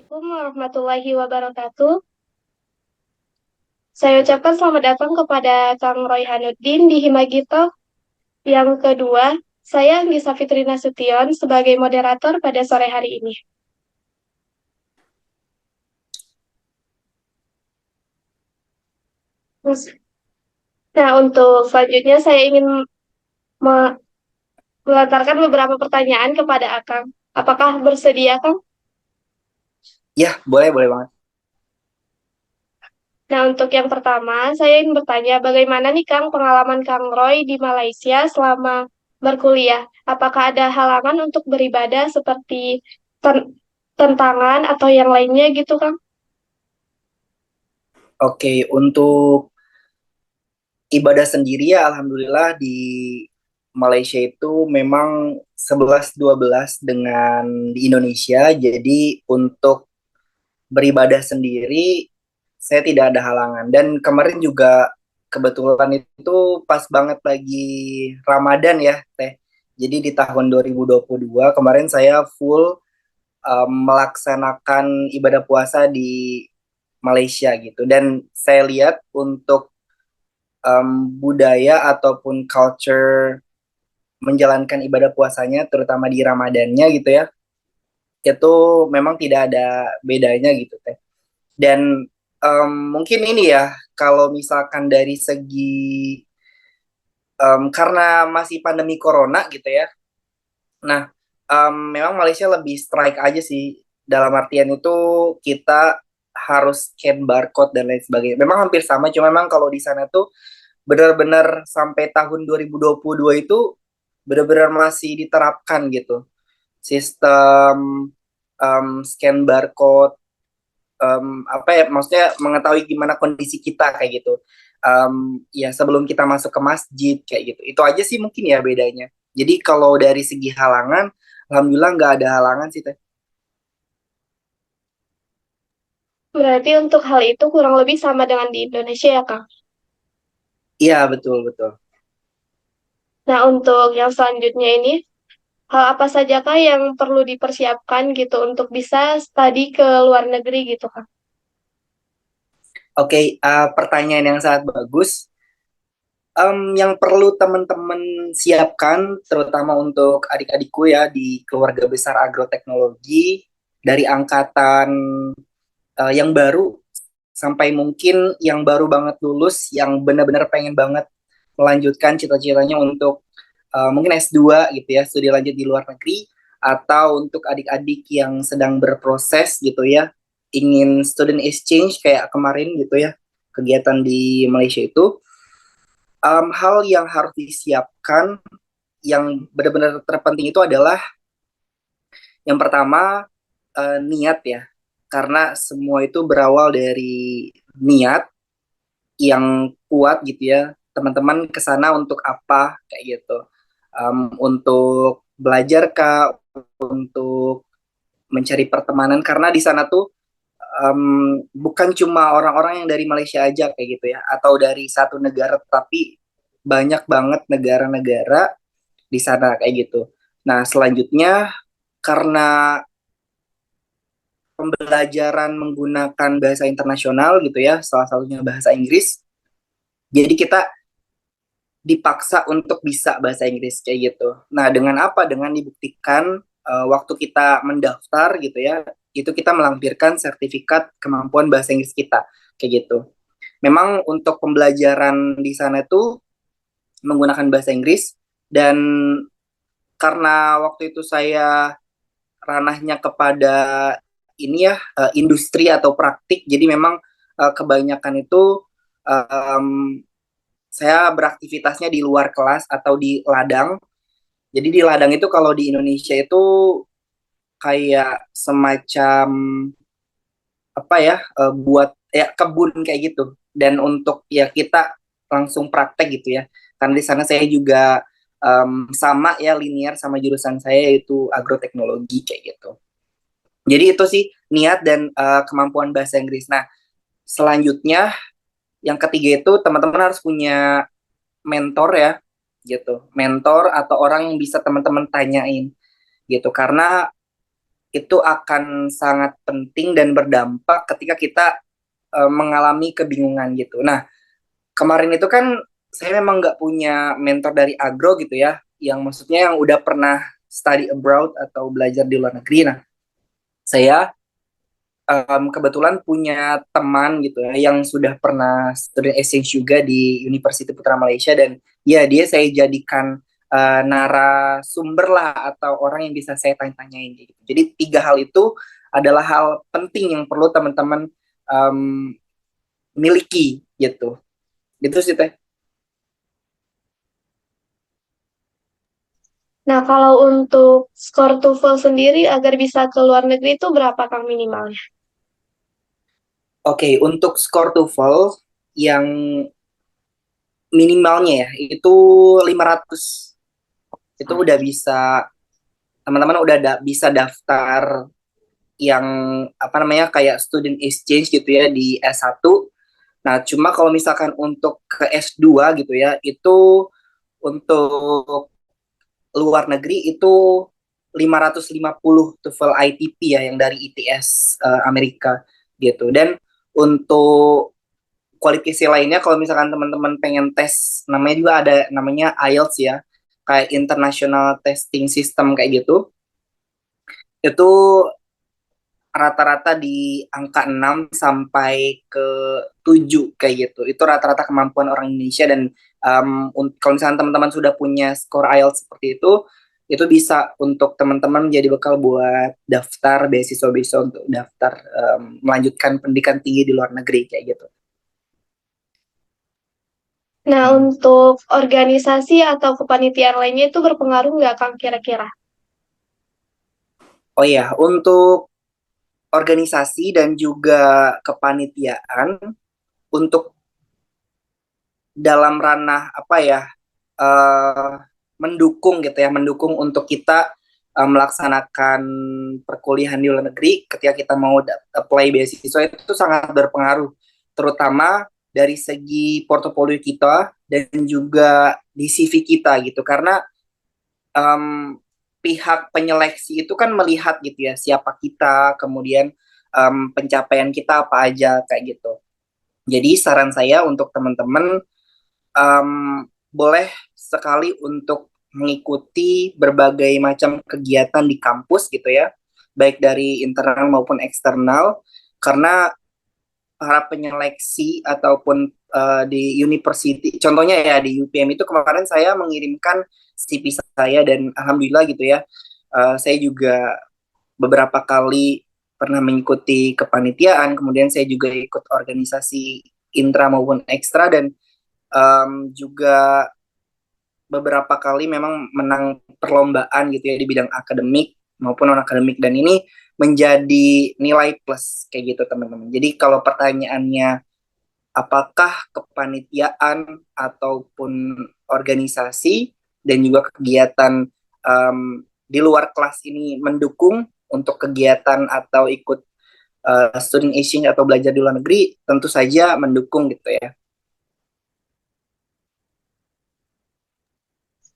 Assalamualaikum warahmatullahi wabarakatuh. Saya ucapkan selamat datang kepada Kang Roy Hanuddin di Himagito. Yang kedua, saya Anggisa Fitri Nasution sebagai moderator pada sore hari ini. Nah, untuk selanjutnya saya ingin me- melontarkan beberapa pertanyaan kepada Akang. Apakah bersedia, Kang? Ya, boleh, boleh banget. Nah, untuk yang pertama, saya ingin bertanya bagaimana nih, Kang, pengalaman Kang Roy di Malaysia selama berkuliah? Apakah ada halangan untuk beribadah seperti ten- tentangan atau yang lainnya gitu, Kang? Oke, untuk ibadah sendiri ya Alhamdulillah di Malaysia itu memang 11-12 dengan di Indonesia. Jadi untuk beribadah sendiri saya tidak ada halangan. Dan kemarin juga kebetulan itu pas banget lagi Ramadan ya, Teh. Jadi di tahun 2022 kemarin saya full melaksanakan ibadah puasa di Malaysia gitu. Dan saya lihat untuk budaya ataupun culture menjalankan ibadah puasanya, terutama di Ramadannya gitu ya, itu memang tidak ada bedanya gitu teh. Dan mungkin ini ya, kalau misalkan dari segi karena masih pandemi corona gitu ya, nah memang Malaysia lebih strike aja sih, dalam artian itu kita harus scan barcode dan lain sebagainya. Memang hampir sama, cuma memang kalau di sana tuh benar-benar sampai tahun 2022 itu benar-benar masih diterapkan gitu sistem scan barcode, apa ya, maksudnya mengetahui gimana kondisi kita kayak gitu, ya sebelum kita masuk ke masjid kayak gitu. Itu aja sih mungkin ya bedanya. Jadi kalau dari segi halangan, alhamdulillah nggak ada halangan sih teh. Berarti untuk hal itu kurang lebih sama dengan di Indonesia ya, Kang? Iya, betul betul. Nah, untuk yang selanjutnya ini, hal apa sajakah yang perlu dipersiapkan gitu untuk bisa studi ke luar negeri gitu, Kang? Oke, pertanyaan yang sangat bagus. Yang perlu teman-teman siapkan, terutama untuk adik-adikku ya di keluarga besar agroteknologi, dari angkatan yang baru sampai mungkin yang baru banget lulus, yang benar-benar pengen banget melanjutkan cita-citanya untuk mungkin S2 gitu ya, studi lanjut di luar negeri, atau untuk adik-adik yang sedang berproses gitu ya, ingin student exchange kayak kemarin gitu ya, kegiatan di Malaysia itu. Hal yang harus disiapkan yang benar-benar terpenting itu adalah yang pertama, niat ya, karena semua itu berawal dari niat yang kuat gitu ya. Teman-teman ke sana untuk apa kayak gitu. Untuk belajar kah, untuk mencari pertemanan, karena di sana tuh bukan cuma orang-orang yang dari Malaysia aja kayak gitu ya, atau dari satu negara, tapi banyak banget negara-negara di sana kayak gitu. Nah, selanjutnya karena pembelajaran menggunakan bahasa internasional gitu ya, salah satunya bahasa Inggris. Jadi kita dipaksa untuk bisa bahasa Inggris kayak gitu. Nah, dengan apa? Dengan dibuktikan waktu kita mendaftar gitu ya, itu kita melampirkan sertifikat kemampuan bahasa Inggris kita kayak gitu. Memang untuk pembelajaran di sana itu menggunakan bahasa Inggris, dan karena waktu itu saya ranahnya kepada ini ya, industri atau praktik, jadi memang kebanyakan itu um, saya beraktivitasnya di luar kelas atau di ladang. Jadi di ladang itu kalau di Indonesia itu kayak semacam apa ya, buat ya kebun kayak gitu. Dan untuk ya kita langsung praktek gitu ya. Karena di sana saya juga sama ya, linear sama jurusan saya, yaitu agroteknologi kayak gitu. Jadi itu sih niat dan kemampuan bahasa Inggris. Nah, selanjutnya yang ketiga itu teman-teman harus punya mentor ya, gitu. Mentor atau orang yang bisa teman-teman tanyain gitu. Karena itu akan sangat penting dan berdampak ketika kita mengalami kebingungan gitu. Nah, kemarin itu kan saya memang nggak punya mentor dari agro gitu ya, yang maksudnya yang udah pernah study abroad atau belajar di luar negeri. Nah, saya kebetulan punya teman gitu ya yang sudah pernah student exchange juga di University Putra Malaysia, dan ya dia saya jadikan narasumber lah atau orang yang bisa saya tanya-tanyain gitu. Jadi tiga hal itu adalah hal penting yang perlu teman-teman um, miliki gitu. Gitu sih Teh. Nah, kalau untuk skor TOEFL sendiri agar bisa ke luar negeri itu berapa Kang minimalnya? Oke, untuk skor TOEFL yang minimalnya ya itu 500. Itu udah bisa, teman-teman udah bisa daftar yang apa namanya kayak student exchange gitu ya di S1. Nah, cuma kalau misalkan untuk ke S2 gitu ya, itu untuk luar negeri itu 550 TOEFL ITP ya yang dari ITS Amerika gitu. Dan untuk kualifikasi lainnya kalau misalkan teman-teman pengen tes, namanya juga ada namanya IELTS ya, kayak International Testing System kayak gitu. Itu rata-rata di angka 6 sampai ke 7 kayak gitu. Itu rata-rata kemampuan orang Indonesia, dan kalau misalnya teman-teman sudah punya skor IELTS seperti itu bisa untuk teman-teman menjadi bekal buat daftar beasiswa-beasiswa untuk daftar melanjutkan pendidikan tinggi di luar negeri kayak gitu. Nah, Hmm. untuk organisasi atau kepanitiaan lainnya itu berpengaruh nggak Kang kira-kira? Oh iya, untuk organisasi dan juga kepanitiaan, untuk dalam ranah apa ya, eh, mendukung gitu ya, mendukung untuk kita melaksanakan perkuliahan di luar negeri ketika kita mau apply beasiswa itu sangat berpengaruh, terutama dari segi portofolio kita dan juga di CV kita gitu, karena um, pihak penyeleksi itu kan melihat gitu ya siapa kita, kemudian pencapaian kita apa aja kayak gitu. Jadi saran saya untuk teman-teman, um, boleh sekali untuk mengikuti berbagai macam kegiatan di kampus gitu ya, baik dari internal maupun eksternal, karena para penyeleksi ataupun di university, contohnya ya di UPM itu kemarin saya mengirimkan CV saya dan alhamdulillah gitu ya, saya juga beberapa kali pernah mengikuti kepanitiaan, kemudian saya juga ikut organisasi intra maupun ekstra, dan juga beberapa kali memang menang perlombaan gitu ya di bidang akademik maupun non akademik, dan ini menjadi nilai plus kayak gitu teman-teman. Jadi kalau pertanyaannya apakah kepanitiaan ataupun organisasi dan juga kegiatan di luar kelas ini mendukung untuk kegiatan atau ikut student exchange atau belajar di luar negeri, tentu saja mendukung gitu ya.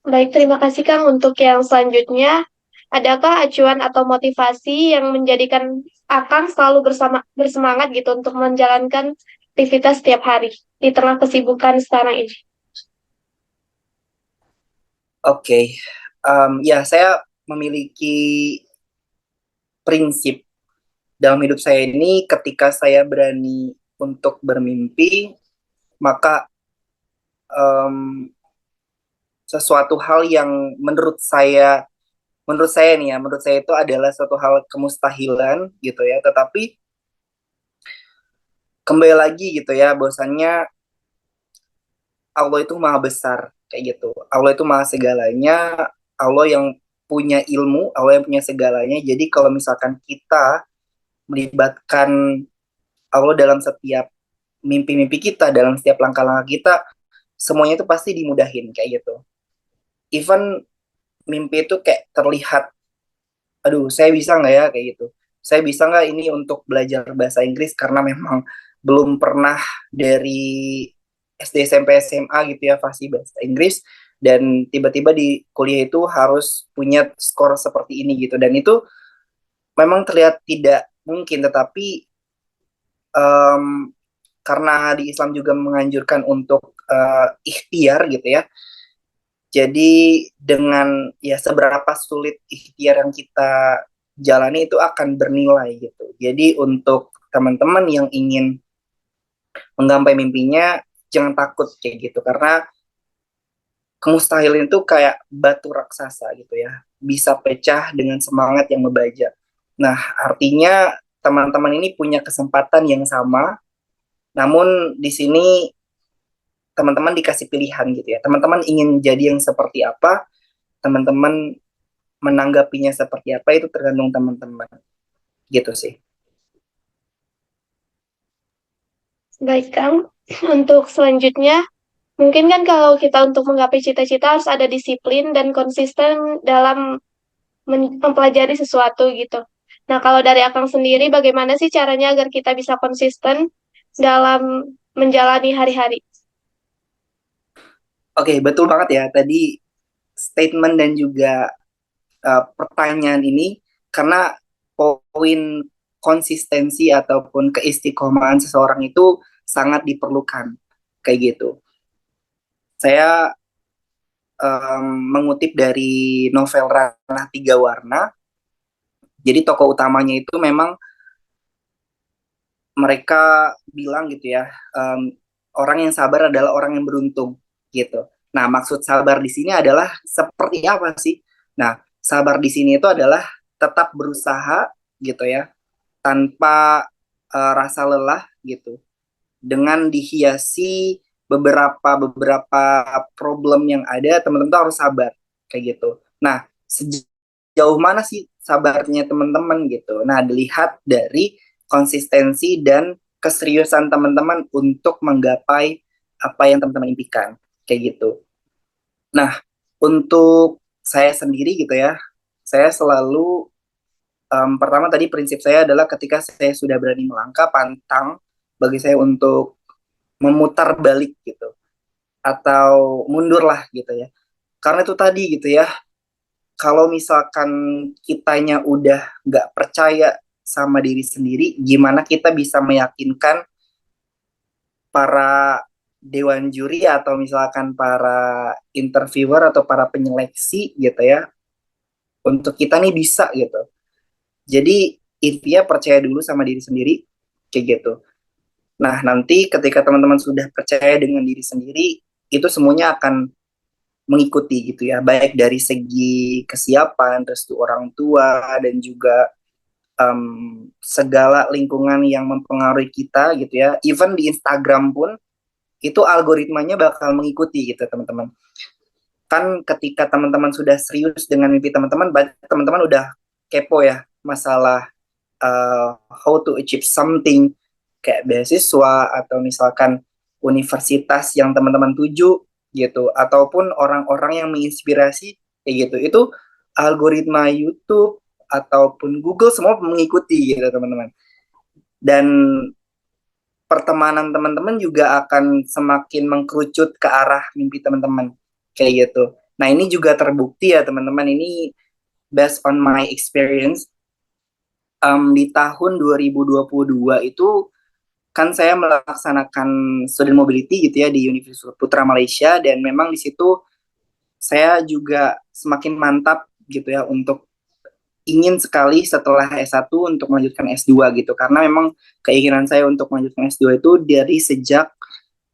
Baik, terima kasih Kang. Untuk yang selanjutnya, adakah acuan atau motivasi yang menjadikan Akang selalu bersemangat gitu untuk menjalankan aktivitas setiap hari di tengah kesibukan sekarang ini? Oke, ya saya memiliki prinsip dalam hidup saya ini, ketika saya berani untuk bermimpi, maka em, sesuatu hal yang menurut saya nih ya, menurut saya itu adalah suatu hal kemustahilan gitu ya, tetapi kembali lagi gitu ya, bahwasannya Allah itu maha besar kayak gitu. Allah itu maha segalanya, Allah yang punya ilmu, Allah yang punya segalanya. Jadi kalau misalkan kita melibatkan Allah dalam setiap mimpi-mimpi kita, dalam setiap langkah-langkah kita, semuanya itu pasti dimudahin kayak gitu. Even mimpi itu kayak terlihat, aduh saya bisa nggak ya kayak gitu. Saya bisa nggak ini untuk belajar bahasa Inggris, karena memang belum pernah dari SD, SMP, SMA gitu ya fasih bahasa Inggris, dan tiba-tiba di kuliah itu harus punya skor seperti ini gitu. Dan itu memang terlihat tidak mungkin, tetapi em, karena di Islam juga menganjurkan untuk ikhtiar gitu ya. Jadi dengan ya seberapa sulit ikhtiar yang kita jalani itu akan bernilai gitu. Jadi untuk teman-teman yang ingin menggapai mimpinya, jangan takut kayak gitu, karena kemustahilan itu kayak batu raksasa gitu ya, bisa pecah dengan semangat yang membajak. Nah, artinya teman-teman ini punya kesempatan yang sama, namun di sini teman-teman dikasih pilihan gitu ya. Teman-teman ingin jadi yang seperti apa, teman-teman menanggapinya seperti apa, itu tergantung teman-teman gitu sih. Baik, Kang. Untuk selanjutnya, mungkin kan kalau kita untuk menggapai cita-cita harus ada disiplin dan konsisten dalam mempelajari sesuatu gitu. Nah, kalau dari Akang sendiri, bagaimana sih caranya agar kita bisa konsisten dalam menjalani hari-hari? Oke, betul banget ya tadi statement dan juga pertanyaan ini, karena poin konsistensi ataupun keistiqomahan seseorang itu sangat diperlukan kayak gitu. Saya mengutip dari novel Ranah Tiga Warna. Jadi tokoh utamanya itu memang mereka bilang gitu ya, orang yang sabar adalah orang yang beruntung gitu. Nah, maksud sabar di sini adalah seperti apa sih? Nah, sabar di sini itu adalah tetap berusaha gitu ya, tanpa rasa lelah gitu, dengan dihiasi beberapa beberapa problem yang ada, teman-teman tuh harus sabar kayak gitu. Nah, sejauh mana sih sabarnya teman-teman gitu? Nah, dilihat dari konsistensi dan keseriusan teman-teman untuk menggapai apa yang teman-teman impikan kayak gitu. Nah, untuk saya sendiri gitu ya, saya selalu pertama tadi prinsip saya adalah ketika saya sudah berani melangkah, pantang bagi saya untuk memutar balik gitu atau mundur lah gitu ya. Karena itu tadi gitu ya, kalau misalkan kitanya udah nggak percaya sama diri sendiri, gimana kita bisa meyakinkan para dewan juri atau misalkan para interviewer atau para penyeleksi gitu ya, untuk kita nih bisa gitu. Jadi intinya percaya dulu sama diri sendiri kayak gitu. Nah, nanti ketika teman-teman sudah percaya dengan diri sendiri, itu semuanya akan mengikuti gitu ya, baik dari segi kesiapan, restu orang tua, dan juga segala lingkungan yang mempengaruhi kita gitu ya. Even di Instagram pun, itu algoritmanya bakal mengikuti gitu teman-teman. Kan ketika teman-teman sudah serius dengan mimpi teman-teman, teman-teman udah kepo ya masalah how to achieve something, kayak beasiswa atau misalkan universitas yang teman-teman tuju gitu, ataupun orang-orang yang menginspirasi kayak gitu. Itu algoritma YouTube ataupun Google semua mengikuti gitu teman-teman. Dan pertemanan teman-teman juga akan semakin mengkerucut ke arah mimpi teman-teman kayak gitu. Nah, ini juga terbukti ya teman-teman, ini based on my experience. Di tahun 2022 itu kan saya melaksanakan student mobility gitu ya di Universitas Putra Malaysia, dan memang di situ saya juga semakin mantap gitu ya untuk ingin sekali setelah S1 untuk melanjutkan S2 gitu, karena memang keinginan saya untuk melanjutkan S2 itu dari sejak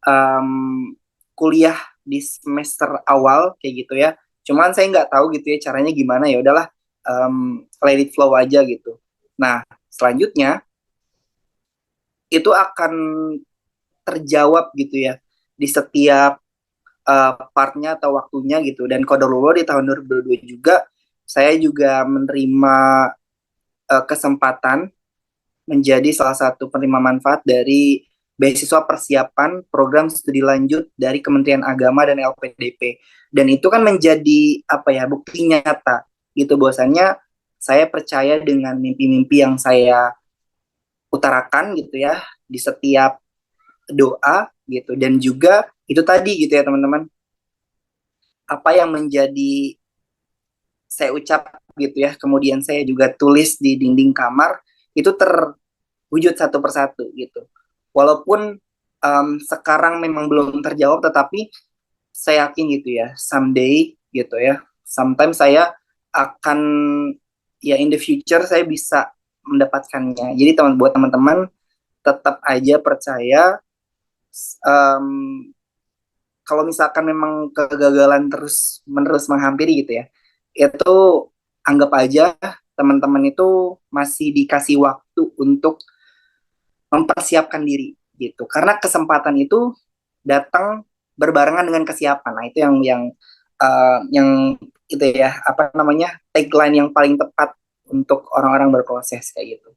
um, kuliah di semester awal kayak gitu ya. Cuman saya nggak tahu gitu ya caranya gimana, ya udahlah, let it flow aja gitu. Nah, selanjutnya itu akan terjawab gitu ya di setiap partnya atau waktunya gitu. Dan kodarullah di tahun 2022 juga saya juga menerima kesempatan menjadi salah satu penerima manfaat dari beasiswa persiapan program studi lanjut dari Kementerian Agama dan LPDP. Dan itu kan menjadi apa ya, bukti nyata gitu bahwasannya saya percaya dengan mimpi-mimpi yang saya utarakan gitu ya di setiap doa gitu. Dan juga itu tadi gitu ya teman-teman, apa yang menjadi saya ucap gitu ya, kemudian saya juga tulis di dinding kamar, itu terwujud satu persatu gitu. Walaupun sekarang memang belum terjawab, tetapi saya yakin gitu ya, someday gitu ya, sometimes saya akan, ya in the future saya bisa mendapatkannya. Jadi buat teman-teman tetap aja percaya, em, kalau misalkan memang kegagalan terus menerus menghampiri gitu ya, itu anggap aja teman-teman itu masih dikasih waktu untuk mempersiapkan diri gitu. Karena kesempatan itu datang berbarengan dengan kesiapan. Nah, itu yang itu ya, apa namanya? Tagline yang paling tepat untuk orang-orang berproses kayak gitu.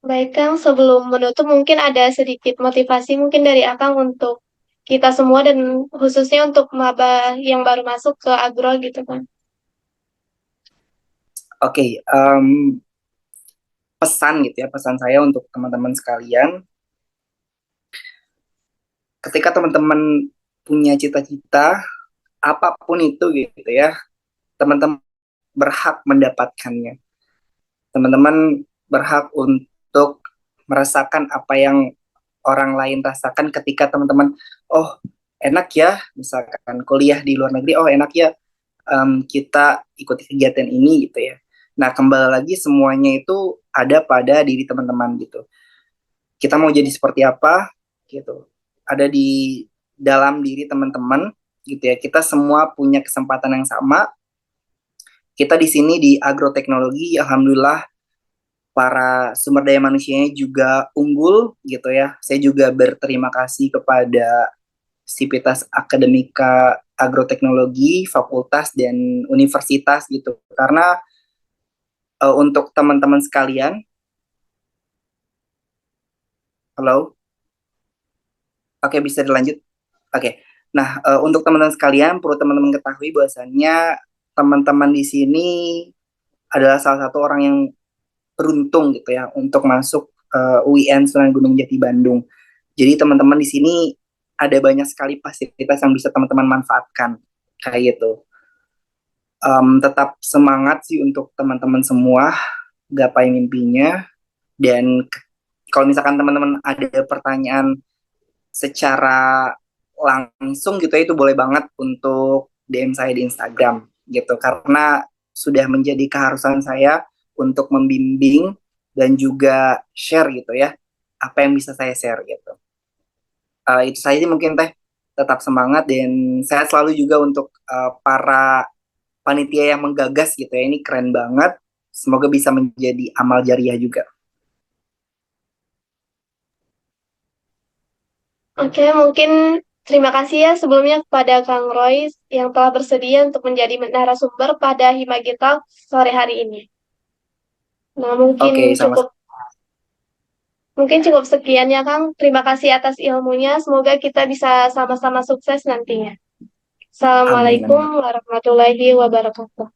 Baik Kang, sebelum menutup mungkin ada sedikit motivasi mungkin dari Akang untuk kita semua dan khususnya untuk maba yang baru masuk ke agro gitu kan. Oke, pesan gitu ya, pesan saya untuk teman-teman sekalian, ketika teman-teman punya cita-cita apapun itu gitu ya, teman-teman berhak mendapatkannya. Teman-teman berhak untuk merasakan apa yang orang lain rasakan ketika teman-teman, oh enak ya, misalkan kuliah di luar negeri, oh enak ya, kita ikuti kegiatan ini gitu ya. Nah, kembali lagi semuanya itu ada pada diri teman-teman gitu. Kita mau jadi seperti apa gitu. Ada di dalam diri teman-teman gitu ya. Kita semua punya kesempatan yang sama. Kita di sini di agroteknologi, alhamdulillah para sumber daya manusianya juga unggul gitu ya. Saya juga berterima kasih kepada Sivitas Akademika Agroteknologi, fakultas dan universitas gitu. Karena untuk teman-teman sekalian, halo, oke bisa dilanjut. Oke. Nah, untuk teman-teman sekalian, perlu teman-teman ketahui bahwasannya teman-teman di sini adalah salah satu orang yang beruntung gitu ya untuk masuk UIN Sunan Gunung Jati Bandung. Jadi teman-teman di sini ada banyak sekali fasilitas yang bisa teman-teman manfaatkan kayak gitu. Tetap semangat sih untuk teman-teman semua, gapai mimpinya. Dan kalau misalkan teman-teman ada pertanyaan secara langsung gitu ya, itu boleh banget untuk DM saya di Instagram gitu, karena sudah menjadi keharusan saya untuk membimbing dan juga share gitu ya apa yang bisa saya share gitu. Itu saja sih mungkin teh, tetap semangat dan saya selalu juga untuk para panitia yang menggagas gitu ya, ini keren banget, semoga bisa menjadi amal jariah juga. Oke, mungkin terima kasih ya sebelumnya kepada Kang Roy yang telah bersedia untuk menjadi narasumber pada Himagita sore hari ini. Nah, Oke, sama. mungkin cukup sekian ya Kang. Terima kasih atas ilmunya. Semoga kita bisa sama-sama sukses nantinya. Amin, Assalamualaikum amin. warahmatullahi wabarakatuh.